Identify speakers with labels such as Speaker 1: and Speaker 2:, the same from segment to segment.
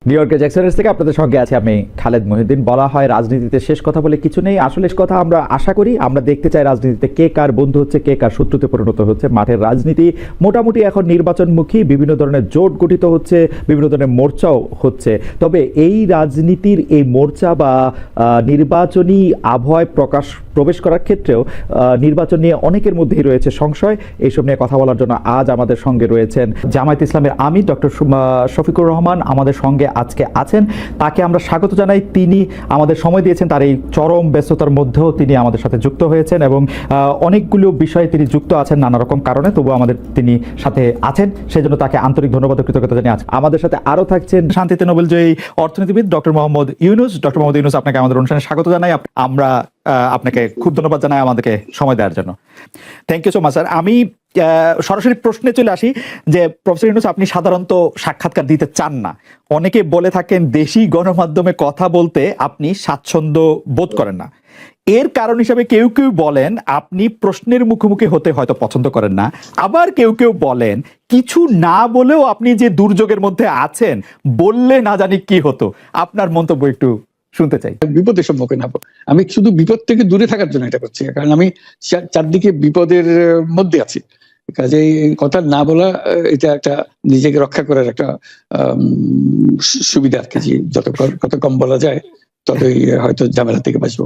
Speaker 1: New ইয়র্কের জ্যাকসনের থেকে আপনাদের সঙ্গে আছি আমি খালেদ মহিউদ্দিন। বলা হয় রাজনীতিতে শেষ কথা বলে কিছু নেই, আসলে কথা আমরা আশা করি, আমরা দেখতে চাই রাজনীতিতে কে কার বন্ধু হচ্ছে, কে কার শত্রুতে পরিণত হচ্ছে। মাঠের রাজনীতি মোটামুটি এখন নির্বাচনমুখী, বিভিন্ন ধরনের জোট গঠিত হচ্ছে, বিভিন্ন ধরনের মোর্চাও হচ্ছে। তবে এই রাজনীতির এই মোর্চা বা নির্বাচনী আবহাওয়ায় প্রবেশ করার ক্ষেত্রেও নির্বাচন নিয়ে অনেকের মধ্যেই রয়েছে সংশয়। এইসব নিয়ে কথা বলার জন্য আজ আমাদের সঙ্গে রয়েছেন জামায়াত ইসলামের আমির ডক্টর শফিকুর রহমান আমাদের সঙ্গে আজকে আছেন। তাকে আমরা স্বাগত জানাই। তিনি আমাদের সময় দিয়েছেন, তার এই চরম ব্যস্ততার মধ্যেও তিনি আমাদের সাথে যুক্ত হয়েছেন এবং অনেকগুলো বিষয়ে তিনি যুক্ত আছেন নানা রকম কারণে, তবু আমাদের তিনি সাথে আছেন, সেজন্য তাকে আন্তরিক ধন্যবাদ ও কৃতজ্ঞতা জানিয়ে আছেন। আমাদের সাথে আরও থাকছেন শান্তিতে নোবেলজয়ী অর্থনীতিবিদ ডক্টর মোহাম্মদ ইউনুস। ডক্টর মোহাম্মদ ইউনুস, আপনাকে আমাদের অনুষ্ঠানে স্বাগত জানাই। আমরা আপনাকে খুব ধন্যবাদ জানাই আমাদেরকে সময় দেওয়ার জন্য। Thank you so much sir. আমি সরাসরি প্রশ্নে চলে আসি যে প্রফেসর ইউনুস, আপনি সাধারণত সাক্ষাৎকার দিতে চান না। অনেকে বলে থাকেন দেশি গণমাধ্যমে কথা বলতে আপনি স্বাচ্ছন্দ্য বোধ করেন না। এর কারণ হিসেবে কেউ কেউ বলেন আপনি প্রশ্নের মুখোমুখি হতে হয়তো পছন্দ করেন না, আবার কেউ কেউ বলেন কিছু না বলেও আপনি যে দুর্যোগের মধ্যে আছেন, বললে না জানি কি হতো। আপনার মন্তব্য একটু শুনতে চাই।
Speaker 2: বিপদের সম্মুখীন হবো, আমি শুধু বিপদ থেকে দূরে থাকার জন্য এটা করছি, কারণ আমি চারদিকে বিপদের মধ্যে আছি। কাজেই কথা না বলা এটা একটা নিজেকে রক্ষা করার একটা সুবিধা আর কি। যত কম বলা যায় ততই হয়তো ঝামেলা থেকে বাঁচবো।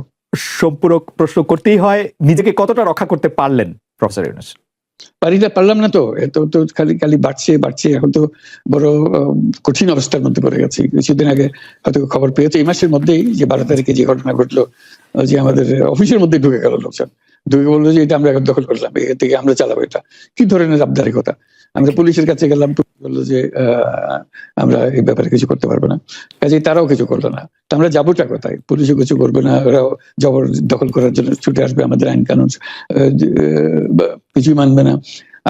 Speaker 1: সম্পূরক প্রশ্ন করতেই হয়, নিজেকে কতটা রক্ষা করতে পারলেন প্রফেসর ইউনুস?
Speaker 2: পারলাম না তো, এত তো খালি খালি বাড়ছে। এখন তো বড় কঠিন অবস্থার মধ্যে পড়ে গেছি। কিছুদিন আগে হয়তো খবর পেয়েছে এই মাসের মধ্যেই যে 12 তারিখে যে ঘটনা ঘটলো, যে আমাদের অফিসের মধ্যে ঢুকে গেল লোকজন, ঢুকে বললো যে এটা আমরা এখন দখল করলাম, এর থেকে আমরা চালাবো। এটা কি ধরনের আবদারি কথা! আমরা পুলিশের কাছে গেলাম, বললো যে আমরা এই ব্যাপারে কিছু করতে পারবো না। কাজেই তারাও কিছু করলো না। তো আমরা যাবোটা কোথায়? পুলিশও কিছু করবে না, ওরাও জবর দখল করার জন্য ছুটে আসবে, আমাদের আইন কানুন কিছুই মানবে না।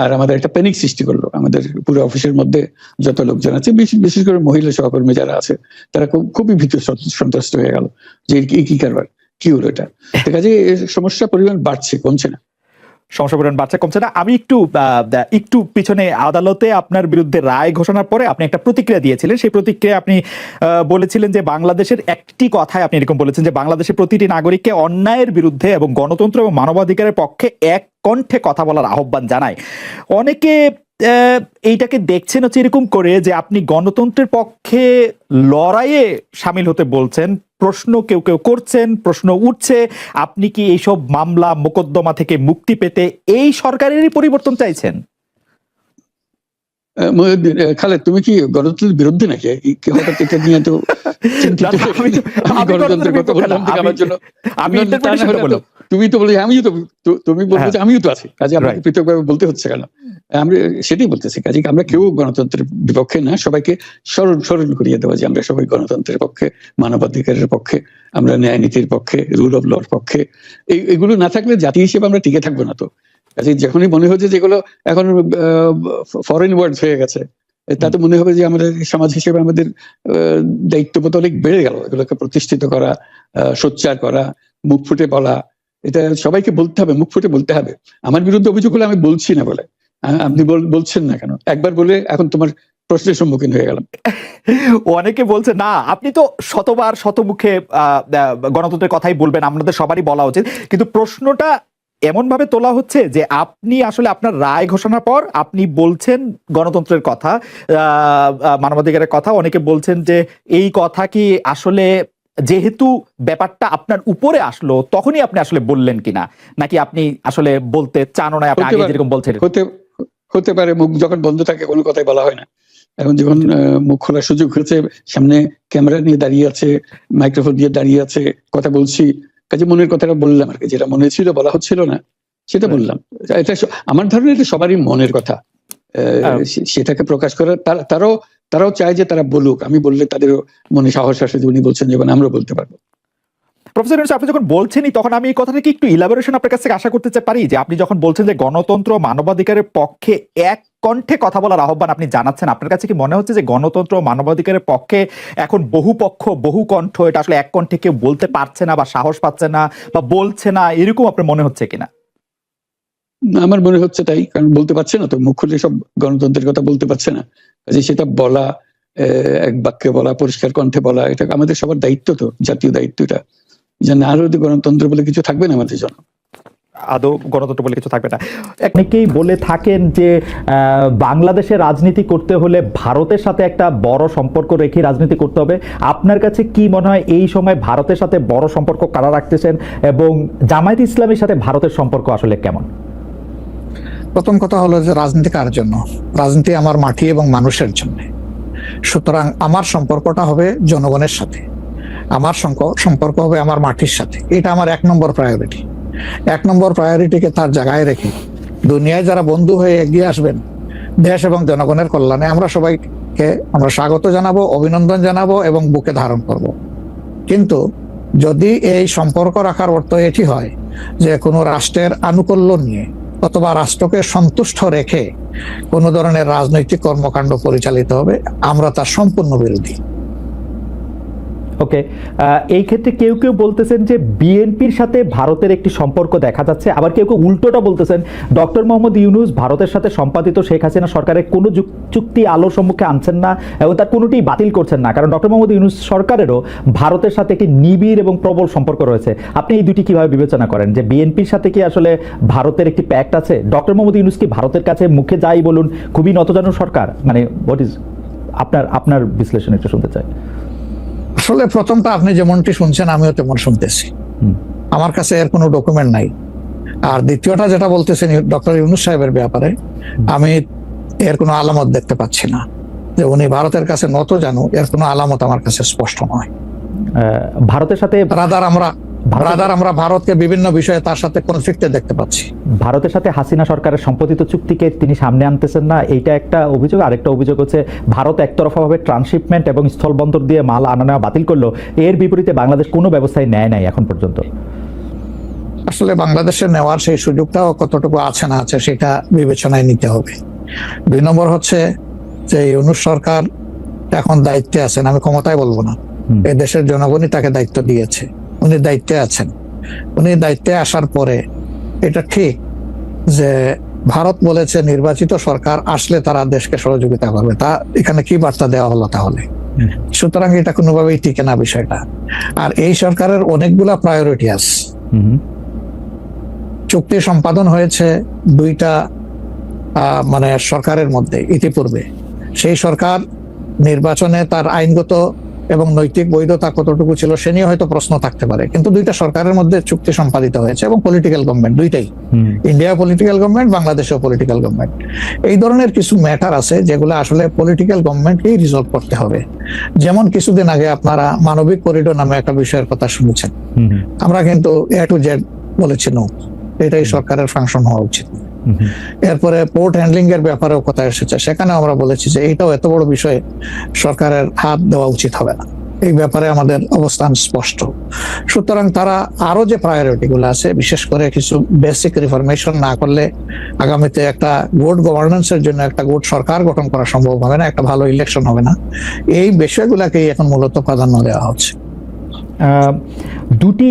Speaker 2: আর আমাদের একটা প্যানিক সৃষ্টি করলো আমাদের পুরো অফিসের মধ্যে। যত লোকজন আছে, বিশেষ করে মহিলা সহকর্মী যারা আছে, তারা খুবই ভীত সন্ত্রস্ত হয়ে গেল যে কি কারবার, কি হলো এটা। কাজে সমস্যা পরিমাণ বাড়ছে, কমছে না।
Speaker 1: সমস্যা পরিমাণ বাড়ছে, কমছে না। আমি একটু পিছনে আদালতে আপনার বিরুদ্ধে রায় ঘোষণার পরে আপনি একটা প্রতিক্রিয়া দিয়েছিলেন। সেই প্রতিক্রিয়া আপনি বলেছিলেন যে বাংলাদেশের একটি কথায় আপনি এরকম বলেছেন যে বাংলাদেশের প্রতিটি নাগরিককে অন্যায়ের বিরুদ্ধে এবং গণতন্ত্র এবং মানবাধিকারের পক্ষে এক কণ্ঠে কথা বলার আহ্বান জানায়। অনেকে এইটাকে দেখছেন হচ্ছে এরকম করে যে আপনি গণতন্ত্রের পক্ষে লড়াইয়ে সামিল হতে বলছেন। প্রশ্ন কেউ কেউ করছেন, প্রশ্ন উঠছে, আপনি কি এইসব মামলা মোকদ্দমা থেকে মুক্তি পেতে এই সরকারেরই পরিবর্তন চাইছেন?
Speaker 2: খালেদ, তুমি কি গণতন্ত্রের বিরুদ্ধে নাকি? হঠাৎ এটা নিয়ে তো গণতন্ত্রের কথা বললাম আমার জন্য তুমি তো বলে তুমি বলছো যে আমিও তো আছি, কাজে আমাকে পৃথকভাবে বলতে হচ্ছে কেন? আমরা সেটাই বলতেছি। কাজে আমরা কেউ গণতন্ত্রের বিপক্ষে না, সবাইকে স্মরণ করিয়ে দেওয়া যে আমরা সবাই গণতন্ত্রের পক্ষে, মানবাধিকারের পক্ষে, আমরা ন্যায় নীতির পক্ষে, রুল অফ লর পক্ষে। এগুলো না থাকলে জাতি হিসেবে আমরা টিকে থাকবো না তো। কাজে যখনই মনে হচ্ছে যেগুলো এখন ফরেন ওয়ার্ডস হয়ে গেছে, তাতে মনে হবে যে আমাদের সমাজ হিসেবে আমাদের দায়িত্ববোধ অনেক বেড়ে গেল। এগুলোকে প্রতিষ্ঠিত করা, সোচ্চার করা, মুখ ফুটে বলা, এটা সবাইকে বলতে হবে, মুখ ফুটে বলতে হবে। আমার বিরুদ্ধে অভিযোগ হলে আমি বলছি না বলে আপনি বলছেন না কেন? একবার বলে এখন তোমার প্রশ্নের সম্মুখীন হয়ে গেলাম।
Speaker 1: অনেকে বলছে না, আপনি তো শতবার শতমুখে গণতন্ত্রের কথাই বলবেন, আমাদের সবারই বলা উচিত। কিন্তু প্রশ্নটা এমন ভাবে তোলা হচ্ছে যে আপনি আসলে আপনার রায় ঘোষণার পর আপনি বলছেন গণতন্ত্রের কথা, মানবাধিকারের কথা। অনেকে বলছেন যে এই কথা কি আসলে যেহেতু ব্যাপারটা আপনার উপরে আসলো তখনই আপনি আসলে বললেন কিনা, নাকি আপনি আসলে বলতে চান না, আপনি আগে যেরকম বলছেন?
Speaker 2: হতে পারে, মুখ যখন বন্ধ থাকে কোনো কথাই বলা হয় না। এখন যখন মুখ খোলার সুযোগ হয়েছে, সামনে ক্যামেরা নিয়ে দাঁড়িয়ে আছে, মাইক্রোফোন দিয়ে দাঁড়িয়ে আছে, কথা বলছি, কাজে মনের কথাটা বললাম আর কি। যেটা মনে ছিল বলা হচ্ছিল না সেটা বললাম। এটা আমার ধারণা এটা সবারই মনের কথা, সেটাকে প্রকাশ করার তারাও চায় যে তারা বলুক। আমি বললে তাদের মনে সাহস আসে যে উনি বলছেন, যখন আমরা বলতে পারবো।
Speaker 1: প্রফেসর ইউনুস, আপনি যখন বলছেনই তখন আমি এই কথাটাকে একটু ইলাবোরেশন আপনার কাছ থেকে আশা করতে পারি যে আপনি যখন বলছেন যে গণতন্ত্র মানবাধিকারের পক্ষে এক কণ্ঠে কথা বলার আহ্বান আপনি জানাচ্ছেন, আপনার কাছে কি মনে হচ্ছে যে গণতন্ত্র মানবাধিকারের পক্ষে এখন বহু পক্ষ বহু কণ্ঠ, এটা আসলে এক কণ্ঠে কেউ বলতে পারছে না বা সাহস পাচ্ছে না বা বলছে না, এরকম আপনার মনে হচ্ছে কিনা?
Speaker 2: আমার মনে হচ্ছে তাই, কারণ বলতে পারছে না তো, মুখ খুলে সব গণতন্ত্রের কথা বলতে পারছে না। কাজে সেটা বলা এক বাক্যে বলা, পরিষ্কার কণ্ঠে বলা, এটা আমাদের সবার দায়িত্ব, তো জাতীয় দায়িত্বটা, যে না হলে গণতন্ত্র বলে কিছু থাকবে না আমাদের জন্য,
Speaker 1: আদৌ গণতন্ত্র বলে কিছু থাকবে না। অনেকেই বলে থাকেন যে বাংলাদেশে রাজনীতি করতে হলে ভারতের সাথে একটা বড় সম্পর্ক রেখে রাজনীতি করতে হবে। আপনার কাছে কি মনে হয় এই সময় ভারতের সাথে বড় সম্পর্ক কারা রাখতেছেন, এবং জামায়াত ইসলামের সাথে ভারতের সম্পর্ক আসলে কেমন?
Speaker 3: প্রথম কথা হলো যে রাজনীতি কার জন্য? রাজনীতি আমার মাটি এবং মানুষের জন্য। সুতরাং আমার সম্পর্কটা হবে জনগণের সাথে, আমার সম্পর্ক হবে আমার মাটির সাথে। এটা আমার 1 নম্বর প্রায়োরিটি। 1 নম্বর প্রায়োরিটিকে তার জায়গায় রেখে দুনিয়ায় যারা বন্ধু হয়ে এগিয়ে আসবেন দেশ এবং জনগণের কল্যাণে, আমরা সবাইকে আমরা স্বাগত জানাবো, অভিনন্দন জানাবো এবং বুকে ধারণ করব। কিন্তু যদি এই সম্পর্ক রাখার অর্থ এটি হয় যে কোনো রাষ্ট্রের আনুকূল্য নিয়ে অথবা রাষ্ট্রকে সন্তুষ্ট রেখে কোনো ধরনের রাজনৈতিক কর্মকাণ্ড পরিচালিত হবে, আমরা তার সম্পূর্ণ বিরোধী।
Speaker 1: ওকে, এই ক্ষেত্রে কেউ কেউ বলতেছেন যে বিএনপির সাথে ভারতের একটি সম্পর্ক দেখা যাচ্ছে, আবার কেউ কেউ উল্টোটা বলতেছেন ডক্টর মোহাম্মদ ইউনূস ভারতের সাথে সম্পাদিত শেখ হাসিনা সরকারের কোনো চুক্তি আলোর সম্মুখে আনছেন না এবং তার কোনোটি বাতিল করছেন না, কারণ ডক্টর মোহাম্মদ ইউনূস সরকারেরও ভারতের সাথে একটি নিবিড় এবং প্রবল সম্পর্ক রয়েছে। আপনি এই দুটি কিভাবে বিবেচনা করেন, যে বিএনপির সাথে কি আসলে ভারতের একটি প্যাক্ট আছে? ডক্টর মোহাম্মদ ইউনূস কি ভারতের কাছে মুখে যাই বলুন খুবই নতজানু সরকার? মানে হোয়াট ইজ আপনার বিশ্লেষণ একটু শুনতে চাই।
Speaker 3: আসলে প্রথমটা আপনি যেমনটি শুনছেন আমিও তেমন শুনতেছি, আমার কাছে এর কোনো ডকুমেন্ট নাই। আর দ্বিতীয়টা যেটা বলতেছেন ডক্টর ইউনূস সাহেবের ব্যাপারে, আমি এর কোনো আলামত দেখতে পাচ্ছি না যে উনি ভারতের কাছে নত জানু, এর কোনো আলামত আমার কাছে স্পষ্ট নয়।
Speaker 1: ভারতের সাথে
Speaker 3: রাদার আমরা ভারতকে বিভিন্ন বিষয়ে তার সাথে কনফ্লিক্টে দেখতে পাচ্ছি।
Speaker 1: ভারতের সাথে হাসিনা সরকারের সম্পাদিত চুক্তিকে তিনি সামনে আনতেছেন না, এইটা একটা অভিযোগ। আরেকটা অভিযোগ হচ্ছে ভারত একতরফাভাবে ট্রান্সশিপমেন্ট এবং স্থলবন্দর দিয়ে মাল আনা নেওয়া বাতিল করলো, এর বিপরীতে বাংলাদেশ কোনো ব্যবস্থাই নেয় নাই এখন পর্যন্ত।
Speaker 3: আসলে বাংলাদেশে নেওয়ার সেই সুযোগটাও কতটুকু আছে না আছে সেটা বিবেচনায় নিতে হবে। 2 নম্বর হচ্ছে যে ইউনূস সরকার এখন দায়িত্বে আছেন, আমি ক্ষমতায় বলবো না, এই দেশের জনগণই তাকে দায়িত্ব দিয়েছে, উনি দায়িত্বে আছেন। উনি দায়িত্বে আসার পরে এটা ঠিক যে ভারত বলেছে নির্বাচিত সরকার আসলে তারা দেশকে সহযোগিতা করবে, তা এখানে কি বার্তা দেওয়া হলো তাহলে? সুতরাং এটা কোনোভাবেই টিকে না বিষয়টা। আর এই সরকারের অনেকগুলা প্রায়োরিটি আছে। চুক্তি সম্পাদন হয়েছে 2টা মানে সরকারের মধ্যে ইতিপূর্বে। সেই সরকার নির্বাচনে তার আইনগত এবং নৈতিক বৈধতা কতটুকু ছিল সে নিয়ে হয়তো প্রশ্ন থাকতে পারে, কিন্তু 2টা সরকারের মধ্যে চুক্তি সম্পাদিত হয়েছে এবং পলিটিক্যাল গভর্নমেন্ট দুইটাই, ইন্ডিয়া পলিটিক্যাল গভর্নমেন্ট, বাংলাদেশেও পলিটিক্যাল গভর্নমেন্ট। এই ধরনের কিছু ম্যাটার আছে যেগুলো আসলে পলিটিক্যাল গভর্নমেন্টকেই রিজলভ করতে হবে। যেমন কিছুদিন আগে আপনারা মানবিক করিডোর নামে একটা বিষয়ের কথা শুনেছেন, আমরা কিন্তু A to Z বলেছি নো, এটাই সরকারের ফাংশন হওয়া উচিত। এরপরে পোর্ট হ্যান্ডলিং এর ব্যাপারেও কথা এসেছে, সেখানে আমরা বলেছি যে এটাও এত বড় বিষয়ে সরকারের হাত দেওয়া উচিত হবে না, এই ব্যাপারে আমাদের অবস্থান স্পষ্ট। সুতরাং তারা আরো যে প্রায়োরিটি গুলো আছে, বিশেষ করে কিছু বেসিক রিফরমেশন না করলে আগামীতে একটা গুড গভর্নেন্সের জন্য একটা গুড সরকার গঠন করা সম্ভব হবে না, একটা ভালো ইলেকশন হবে না, এই বিষয়গুলোকেই এখন মূলত প্রাধান্য দেওয়া হচ্ছে।
Speaker 1: দুটি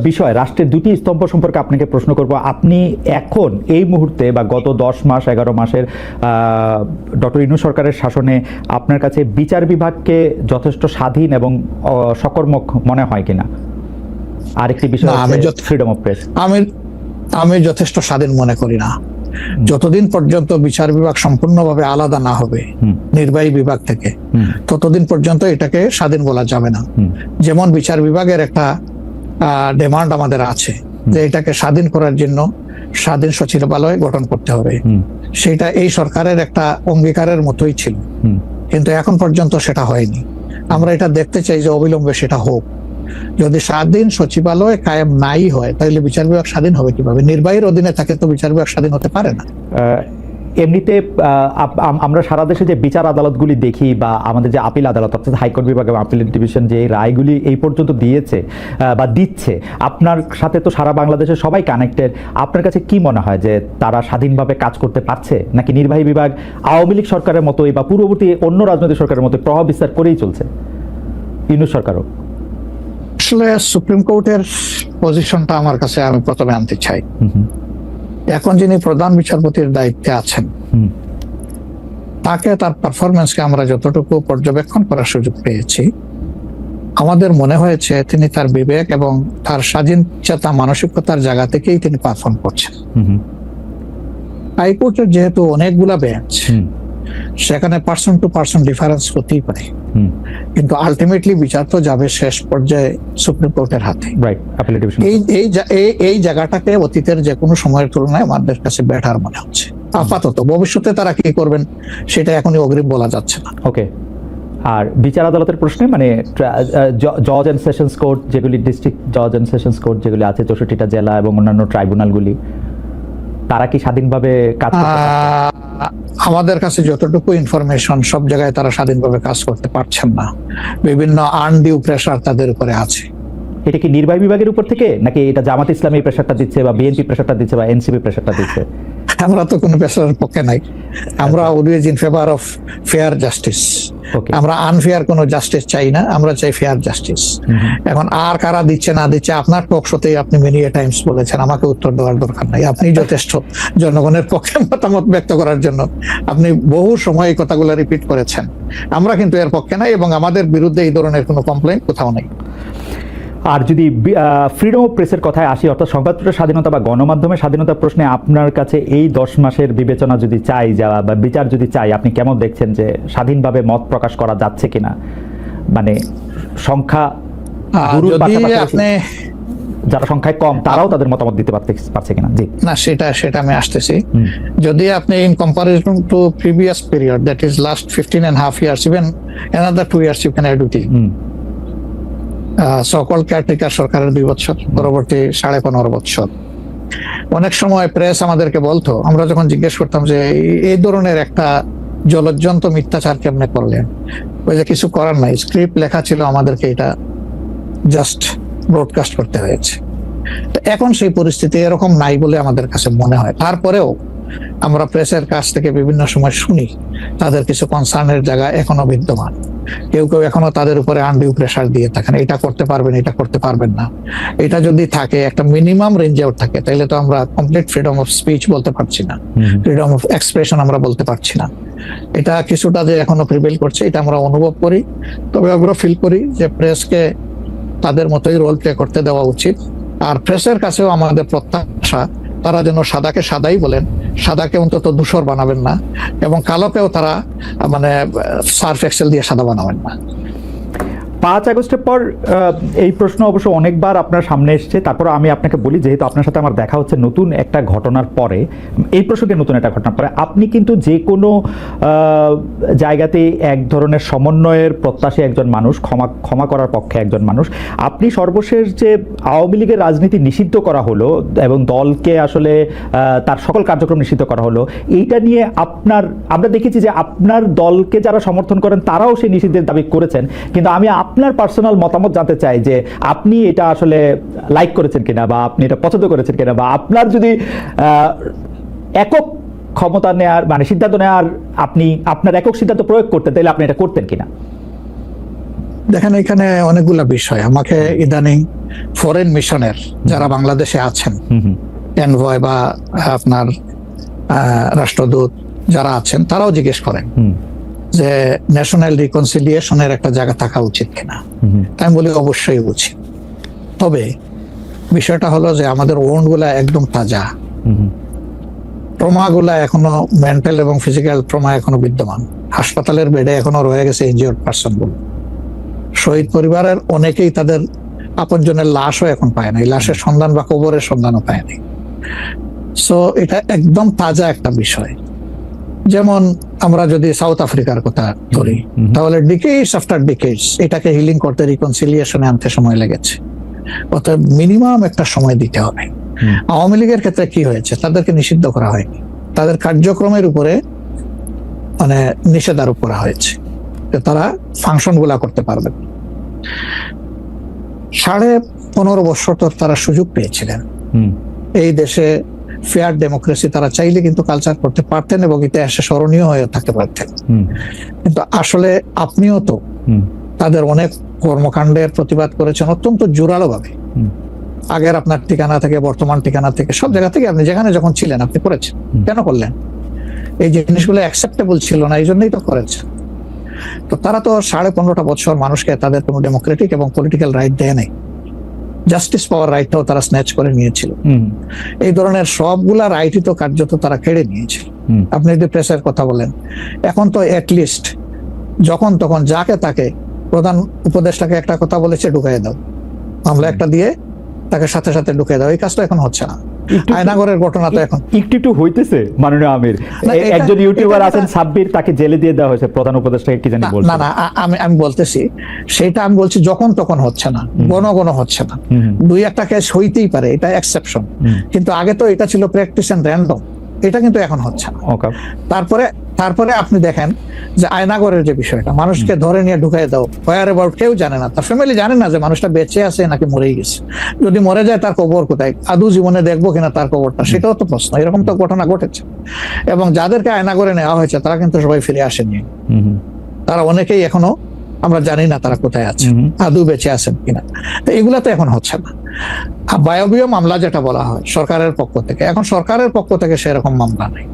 Speaker 1: বিষয়, রাষ্ট্রের 2টি স্তম্ভ সম্পর্কে আপনাকে প্রশ্ন করব। আপনি এখন এই মুহূর্তে বা গত 10 মাস 11 মাসের ডক্টর ইউনূস সরকারের শাসনে আপনার কাছে বিচার বিভাগকে যথেষ্ট স্বাধীন এবং সকর্মক মনে হয় কিনা? আরেকটি বিষয় ফ্রিডম অফ প্রেস।
Speaker 3: আমি যথেষ্ট স্বাধীন মনে করি না। যতদিন পর্যন্ত বিচার বিভাগ সম্পূর্ণভাবে আলাদা না হবে নির্বাহী বিভাগ থেকে, ততদিন পর্যন্ত এটাকে স্বাধীন বলা যাবে না। যেমন বিচার বিভাগের একটা ডিমান্ড আমাদের আছে যে এটাকে স্বাধীন করার জন্য স্বাধীন সচিবালয় গঠন করতে হবে, সেটা এই সরকারের একটা অঙ্গীকারের মতোই ছিল, কিন্তু এখন পর্যন্ত সেটা হয়নি। আমরা এটা দেখতে চাই যে অবিলম্বে সেটা হোক। যদি স্বাধীন সচিবালয় কায়েম নাই হয় তাহলে বিচার বিভাগ স্বাধীন হবে কিভাবে? নির্বাহীর অধীনে থাকে তো বিচার বিভাগ স্বাধীন হতে পারে না।
Speaker 1: এমনিতে আমরা সারা দেশে যে বিচার আদালতগুলি দেখি বা আমাদের যে আপিল আদালত অর্থাৎ হাইকোর্ট বিভাগ এবং আপিল ডিভিশন যে রায়গুলি এই পর্যন্ত দিয়েছে বা দিচ্ছে, আপনার সাথে তো সারা বাংলাদেশের সবাই কানেক্টেড, আপনার কাছে কি মনে হয় যে তারা স্বাধীনভাবে কাজ করতে পারছে, নাকি নির্বাহী বিভাগ আওয়ামী লীগ সরকারের মতোই বা পূর্ববর্তী অন্য রাজনৈতিক সরকারের মতো প্রভাব বিস্তার করেই চলছে? ইউনূস সরকারও
Speaker 3: আসলে সুপ্রিম কোর্টের পজিশনটা আমার কাছে আমি প্রথমে আনতে চাই। এখন যিনি প্রধান বিচারপতির দায়িত্বে আছেন তাকে তার পারফরমেন্সকে আমরা যতটুকু পর্যবেক্ষণ করার সুযোগ পেয়েছি, আমাদের মনে হয়েছে তিনি তার বিবেক এবং তার স্বাধীন চেতা মানসিকতার জায়গা থেকেই তিনি পারফর্ম করছেন। হাইকোর্টের যেহেতু অনেকগুলা বেঞ্চ, সেখানে পার্সন টু পার্সন ডিফারেন্স হতেই পারে, কিন্তু আলটিমেটলি বিচার তো যাবে শেষ পর্যায়ে সুপ্রিম কোর্টের হাতে। এই জায়গাটাকে অতীতের যে কোনো সময়ের তুলনায় আমাদের কাছে বেটার মনে হচ্ছে। আপাতত ভবিষ্যতে তারা কি করবেন সেটা এখনই অগ্রিম বলা যাচ্ছে না।
Speaker 1: ওকে, আর বিচার আদালতের প্রশ্নে মানে জজ এন্ড সেশনস কোর্ট যেগুলি, ডিস্ট্রিক্ট জজ এন্ড সেশনস কোর্ট যেগুলি আছে 64টা জেলা এবং অন্যান্য ট্রাইব্যুনালগুলি, তারা কি স্বাধীনভাবে কাজ করতে পারছে?
Speaker 3: আমাদের কাছে যতটুকু ইনফরমেশন, সব জায়গায় তারা স্বাধীনভাবে কাজ করতে পারছেন না, বিভিন্ন আনডিউ প্রেসার তাদের উপরে আছে।
Speaker 1: এটা কি নির্বাহী বিভাগের উপর থেকে, নাকি এটা জামাত ইসলামী প্রেসারটা দিচ্ছে, বা বিএনপি প্রেসারটা দিচ্ছে, বা এনসিপি প্রেসারটা দিচ্ছে?
Speaker 3: আমরা তো কোনো প্রেসারের পক্ষে নাই। আমরা always in favour of fair justice. আমরা আনফেয়ার কোনো জাস্টিস চাই না, আমরা চাই ফেয়ার জাস্টিস। এখন আর কারা দিচ্ছে না দিচ্ছে, আপনার টক শোতেই আপনি মেনি টাইমস বলেছেন, আমাকে উত্তর দেওয়ার দরকার নাই। আপনি যথেষ্ট জনগণের পক্ষে মতামত ব্যক্ত করার জন্য আপনি বহু সময় এই কথাগুলো রিপিট করেছেন। আমরা কিন্তু এর পক্ষে নাই এবং আমাদের বিরুদ্ধে এই ধরনের কোনো কমপ্লেইন কোথাও নেই।
Speaker 1: আর যদি ফ্রিডম অফ প্রেসের কথায় আসি, অর্থাৎ সংবাদ প্রচার স্বাধীনতা বা গণমাধ্যমের স্বাধীনতার প্রশ্নে আপনার কাছে এই 10 মাসের বিবেচনা যদি চাই যাওয়া বা বিচার যদি চাই, আপনি কেমন দেখছেন যে স্বাধীনভাবে মত প্রকাশ করা যাচ্ছে কিনা? মানে সংখ্যা যারা সংখ্যায় কম তারাও তাদের মতামত দিতে পারছে কিনা? জি
Speaker 3: না, সেটা আমি আসতেছি। যদি আপনি in comparison two previous period, that is last 15.5 years, even another 2 years you can add with it. সকল কেয়ারটেকার সরকারের 2 বছর, পরবর্তী 15.5 বছর। অনেক সময় প্রেস আমাদেরকে বলতো, আমরা যখন জিজ্ঞেস করতাম যে এই ধরনের একটা জলজ্জন্ত মিথ্যাচার কেমনে করলেন, ওই যে কিছু করার নাই, স্ক্রিপ্ট লেখা ছিল, আমাদেরকে এটা জাস্ট ব্রডকাস্ট করতে হয়েছে। তো এখন সেই পরিস্থিতি এরকম নাই বলে আমাদের কাছে মনে হয়। তারপরেও আমরা প্রেসের কাছ থেকে বিভিন্ন সময় শুনি তাদের কিছু কনসার্নের জায়গা এখনো বিদ্যমান। কেউ কেউ এখনো তাদের উপরে আনডিউ প্রেসার দিয়ে থাকেন, এটা করতে পারবেন, এটা করতে পারবেন না। এটা যদি থাকে, একটা মিনিমাম রেঞ্জেও থাকে, তাহলে তো আমরা কমপ্লিট ফ্রিডম অফ স্পিচ বলতে পারছি না, ফ্রিডম অফ এক্সপ্রেশন আমরা বলতে পারছি না। এটা কিছুটা যে এখনো প্রিভেল করছে, এটা আমরা অনুভব করি। তবে আমরা ফিল করি যে প্রেসকে তাদের মতোই রোল প্লে করতে দেওয়া উচিত। আর প্রেসের কাছেও আমাদের প্রত্যাশা, তারা যেন সাদাকে সাদাই বলেন, সাদাকে অন্তত ধূসর বানাবেন না, এবং কালোকেও তারা মানে সার্ফ এক্সেল দিয়ে সাদা বানাবেন না।
Speaker 1: 5 আগস্টের পর এই প্রশ্ন অবশ্য অনেকবার আপনার সামনে এসেছে। তারপর আমি আপনাকে বলি, যেহেতু আপনার সাথে আমার দেখা হচ্ছে নতুন একটা ঘটনার পরে, এই প্রসঙ্গে নতুন একটা ঘটনার পরে, আপনি কিন্তু যে কোনো জায়গাতে এক ধরনের সমন্বয়ের প্রত্যাশী একজন মানুষ, ক্ষমা করার পক্ষে একজন মানুষ। আপনি সর্বশেষ যে আওয়ামী লীগের রাজনীতি নিষিদ্ধ করা হলো এবং দলকে আসলে তার সকল কার্যক্রম নিষিদ্ধ করা হলো, এইটা নিয়ে আমরা দেখেছি যে আপনার দলকে যারা সমর্থন করেন তারাও সেই নিষিদ্ধের দাবি করেছেন। কিন্তু আমি আপনার পার্সোনাল মতামত জানতে চাই যে আপনি এটা আসলে লাইক করেছেন কিনা, বা আপনি এটা পছন্দ করেছেন কিনা, বা আপনার যদি একক ক্ষমতা নেওয়ার মানে সিদ্ধান্ত নেওয়ার, আপনি আপনার একক সিদ্ধান্ত প্রয়োগ করতেন, তাহলে আপনি এটা করতেন কিনা?
Speaker 3: দেখেন, এখানে অনেকগুলো বিষয়। আমাকে ইদানিং ফরেন মিশনের যারা বাংলাদেশে আছেন, এনভয় বা আপনার রাষ্ট্রদূত যারা আছেন, তারাও জিজ্ঞেস করেন যে ন্যাশনাল রিকনসিলিয়েশনের একটা জায়গা থাকা উচিত কিনা। আমি বলি অবশ্যই উচিত। তবে বিষয়টা হলো যে আমাদের ওন্ড গুলা একদম তাজা, ট্রমা গুলা এখনো, মেন্টাল এবং ফিজিক্যাল ট্রমা এখনো বিদ্যমান। হাসপাতালের বেডে এখনো রয়ে গেছে ইনজিওর্ড পার্সন গুলো। শহীদ পরিবারের অনেকেই তাদের আপনজনের লাশও এখন পায় না, লাশের সন্ধান বা কবরের সন্ধানও পায়নি। সো এটা একদম তাজা একটা বিষয়। যেমন আমরা যদি সাউথ আফ্রিকার কথা ধরি, তাহলে ডিকেডস আফটার ডিকেডস এটাকে হিলিং করতে, রিকনসিলিয়েশনে আনতে সময় লেগেছে। অর্থাৎ মিনিমাম একটা সময় দিতে হবে। আওয়ামী লীগের ক্ষেত্রে কি হয়েছে, তাদেরকে নিষিদ্ধ করা হয়নি, তাদের কার্যক্রমের উপরে মানে নিষেধারোপ করা হয়েছে, তারা ফাংশন গুলা করতে পারবেন। 15.5 বছর তো তারা সুযোগ পেয়েছিলেন। এই দেশে ফেয়ার ডেমোক্রেসি তারা চাইলে কিন্তু কালচার করতে পারতেন এবং ইতিহাসে স্মরণীয় হয়ে থাকতে পারতেন। কিন্তু আসলে আপনিও তো তাদের অনেক কর্মকাণ্ডের প্রতিবাদ করেছেন অত্যন্ত জোরালো ভাবে। আগের আপনার ঠিকানা থেকে, বর্তমান ঠিকানা থেকে, সব জায়গা থেকে আপনি যেখানে যখন ছিলেন আপনি করেছেন। কেন করলেন? এই জিনিসগুলো অ্যাকসেপ্টেবল ছিল না, এই জন্যই তো করেছে। তো তারা তো 15.5 বছর মানুষকে তাদের কোনো ডেমোক্রেটিক এবং পলিটিক্যাল রাইট দেয় নাই, জাস্টিস পাওয়ার রাইটটাও তারা স্ন্যাচ করে নিয়েছিল। এই ধরনের সবগুলা রাইটই তো কার্যত তারা কেড়ে নিয়েছিল। আপনি যদি প্রেসের কথা বলেন, এখন তো অ্যাটলিস্ট যখন তখন যাকে তাকে প্রধান উপদেষ্টাকে একটা কথা বলেছে ঢুকাই দাও, মামলা একটা দিয়ে তাকে সাথে সাথে ঢুকিয়ে দাও, এই কাজটা এখন হচ্ছে না। আয়নাগরের ঘটনা তো এখন
Speaker 1: একটু হইতেছে। মাননীয় আমির, একজন ইউটিউবার আছেন সাব্বির, তাকে জেলে দিয়ে দেওয়া হয়েছে প্রধান উপদেষ্টাকে, কি জানি বলছে।
Speaker 3: না আমি বলতেছি সেটা, আমি বলছি যখন তখন হচ্ছে না, ঘন হচ্ছে না। দুই একটা কেস হইতেই পারে, এটা এক্সেপশন, কিন্তু আগে তো এটা ছিল প্র্যাকটিস এন্ড র্যান্ডম, এটা কিন্তু এখন হচ্ছে না। তারপরে আপনি দেখেন যে আয়নাগরের যে বিষয়টা, মানুষকে ধরে নিয়ে ঢুকাই দাও, হোয়ার অ্যাবাউট, কেউ জানে না, তার ফ্যামিলি জানে না যে মানুষটা বেঁচে আছে নাকি মরেই গেছে। যদি মরে যায় তার কবর কোথায়, আদৌ জীবনে দেখবো কিনা তার কবরটা, সেটাও তো প্রশ্ন। এরকম তো ঘটনা ঘটেছে, এবং যাদেরকে আয়নাগরে নেওয়া হয়েছে তারা কিন্তু সবাই ফিরে আসেনি। তারা অনেকেই এখনো আমরা জানি না তারা কোথায় আছে, আদৌ বেঁচে আছেন কিনা। তো এগুলা তো এখন হচ্ছে না। বায়বীয় মামলা যেটা বলা হয় সরকারের পক্ষ থেকে, এখন সরকারের পক্ষ থেকে সেরকম মামলা নেই।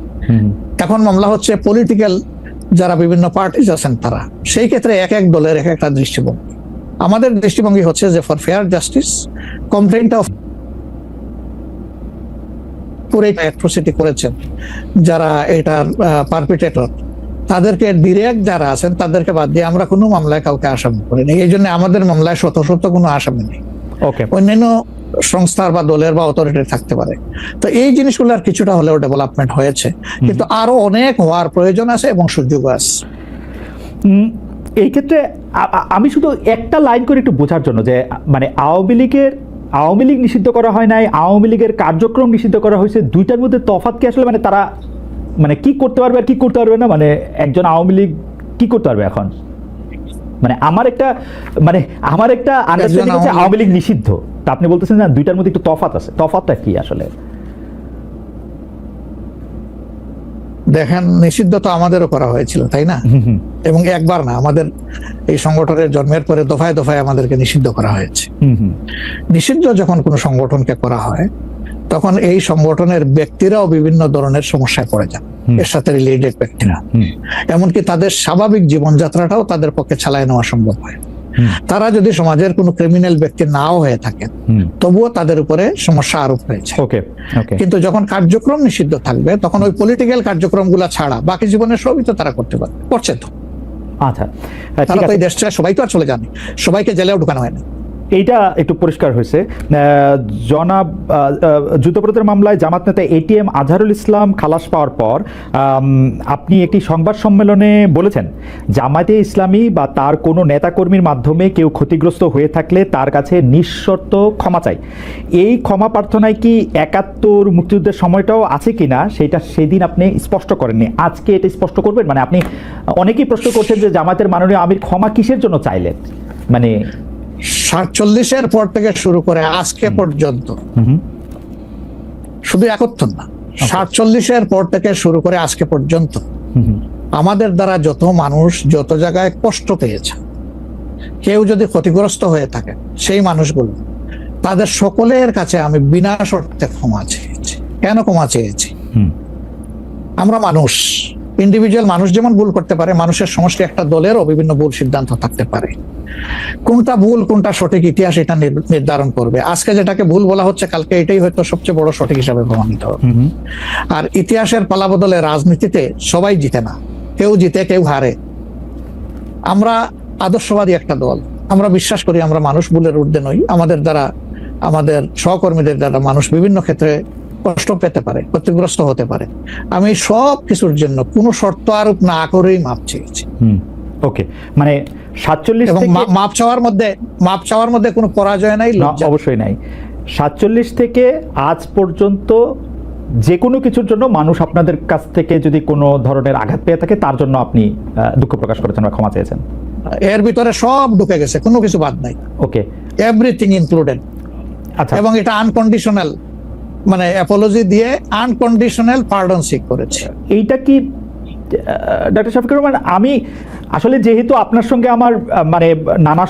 Speaker 3: এখন মামলা হচ্ছে পলিটিক্যাল যারা বিভিন্ন পার্টিজ আছেন তারা, সেই ক্ষেত্রে এক এক দলের এক একটা দৃষ্টিভঙ্গি। আমাদের দৃষ্টিভঙ্গি হচ্ছে যে for fair justice, complaint of পুরো অ্যাট্রোসিটি করেছেন যারা এটার পারপিটেটর, তাদেরকে ডিরেক্ট যারা আছেন তাদেরকে বাদ দিয়ে আমরা কোনো মামলায় কাউকে আসামি করিনি। এই জন্য আমাদের মামলায় শত কোনো আসামি নেই। অন্যান্য সংস্থার বা দলের বা অথরিটির থাকতে পারে। তো এই জিনিসগুলোর কিছুটা হলেও ডেভেলপমেন্ট হয়েছে, কিন্তু আরো অনেক হওয়ার প্রয়োজন আছে এবং সুযোগ আছে।
Speaker 1: এই ক্ষেত্রে আমি শুধু একটা লাইন করে একটু বোঝার জন্য, যে মানে আওয়ামী লীগ নিষিদ্ধ করা হয় নাই, আওয়ামী লীগের কার্যক্রম নিষিদ্ধ করা হয়েছে, দুইটার মধ্যে তফাৎ কি আসলে? মানে তারা মানে কি করতে পারবে আর কি করতে পারবে না, মানে একজন আওয়ামী লীগ কি করতে পারবে এখন? মানে আমার একটা আন্ডারস্ট্যান্ডিং হচ্ছে আওয়ামী লীগ নিষিদ্ধ, তা আপনি বলতেছেন না দুইটার মধ্যে একটু তফাৎ আছে, তফাৎটা কি আসলে?
Speaker 3: দেখেন, নিষিদ্ধ তো আমাদেরও করা হয়েছিল, তাই না? এবং একবার না, আমাদের এই সংগঠনের জন্মের পরে দফায় দফায় আমাদেরকে নিষিদ্ধ করা হয়েছে। নিষিদ্ধ যখন কোনো সংগঠনকে করা হয়, তখন এই সংগঠনের ব্যক্তিরাও বিভিন্ন ধরনের সমস্যায় পড়ে যান, এর সাথে রিলেটেড ব্যক্তিরা। এমনকি তাদের স্বাভাবিক জীবনযাত্রাটাও তাদের পক্ষে চালায় নেওয়া সম্ভব হয়। তারা যদি সমাজের কোনো ক্রিমিনাল ব্যক্তি নাও হয়ে থাকেন, তবুও তাদের উপরে সমস্যা আরোপ হয়েছে। কিন্তু যখন কার্যক্রম নিষিদ্ধ থাকবে, তখন ওই পলিটিক্যাল কার্যক্রমগুলো ছাড়া বাকি জীবনের সবই তো তারা করতে পারবে, করছে তো।
Speaker 1: আচ্ছা,
Speaker 3: তারা তো এই দেশটা সবাই তো আর চলে যায়নি, সবাইকে জেলেও ঢুকানো হয়নি।
Speaker 1: এইটা একটু পরিষ্কার হয়েছে। জনাব যুদ্ধপরাধের মামলায় জামাত নেতা এটিএম আজহারুল ইসলাম খালাস পাওয়ার পর আপনি একটি সংবাদ সম্মেলনে বলেছেন, জামায়াতে ইসলামী বা তার কোনো নেতাকর্মীর মাধ্যমে কেউ ক্ষতিগ্রস্ত হয়ে থাকলে তার কাছে নিঃশর্ত ক্ষমা চাই। এই ক্ষমা প্রার্থনায় কি ৭১ মুক্তিযুদ্ধের সময়টাও আছে কিনা সেটা সেদিন আপনি স্পষ্ট করেননি, আজকে এটা স্পষ্ট করবেন? মানে আপনি অনেকেই প্রশ্ন করছেন যে জামায়াতের মাননীয় আমির ক্ষমা কিসের জন্য চাইলেন, মানে
Speaker 3: ৪৭-এর পর থেকে শুরু করে আজকে পর্যন্ত, শুধু ৭১ না, ৪৭-এর পর থেকে শুরু করে আজকে পর্যন্ত আমাদের দ্বারা যত মানুষ যত জায়গায় কষ্ট পেয়েছে, কেউ যদি ক্ষতিগ্রস্ত হয়ে থাকে, সেই মানুষগুলো তাদের সকলের কাছে আমি বিনা শর্তে ক্ষমা চেয়েছি। কেন ক্ষমা চেয়েছি? আমরা মানুষ, ইন্ডিভিজুয়াল মানুষ যেমন ভুল করতে পারে, মানুষের সমষ্টি একটা দলেরও বিভিন্ন ভুল সিদ্ধান্ত থাকতে পারে। কোনটা ভুল কোনটা সঠিক ইতিহাস এটা নির্ধারণ করবে। আজকে যেটাকে ভুল বলা হচ্ছে, কালকে এটাই হয়তো সবচেয়ে বড় সঠিক হিসাবে প্রমাণিত হবে। আর ইতিহাসের পালাবদলে রাজনীতিতে সবাই জিতে না, কেউ জিতে কেউ হারে। আমরা আদর্শবাদী একটা দল, আমরা বিশ্বাস করি আমরা মানুষ ভুলের ঊর্ধ্বে নই। আমাদের দ্বারা, আমাদের সহকর্মীদের দ্বারা মানুষ বিভিন্ন ক্ষেত্রে কষ্ট পেতে পারে, ক্ষতিগ্রস্ত হতে পারে। আমি সব কিছুর জন্য কোনো শর্ত আরোপ না করেই মাপ চেয়েছি।
Speaker 1: ওকে, মানে ৪৭
Speaker 3: এবং মাপ চাওয়ার মধ্যে কোনো পরাজয় নাই,
Speaker 1: অবশ্যই নাই। ৪৭ থেকে আজ পর্যন্ত যে কোনো কিছুর জন্য মানুষ আপনাদের কাছ থেকে যদি কোনো ধরনের আঘাত পেয়ে থাকে, তার জন্য আপনি দুঃখ প্রকাশ করেছেন বা ক্ষমা চেয়েছেন।
Speaker 3: এর ভিতরে সব ঢুকে গেছে, কোনো কিছু বাদ নাই।
Speaker 1: ওকে,
Speaker 3: এভরিথিং ইনক্লুডেড।
Speaker 1: আচ্ছা,
Speaker 3: এবং এটা আনকন্ডিশনাল, মানে অ্যাপোলজি দিয়ে আনকন্ডিশনাল পার্ডন সিক করেছে।
Speaker 1: এইটা কি ডক্টর শফিকুর রহমান, আমি আসলে যেহেতু আপনার সঙ্গে আমার মানে নানা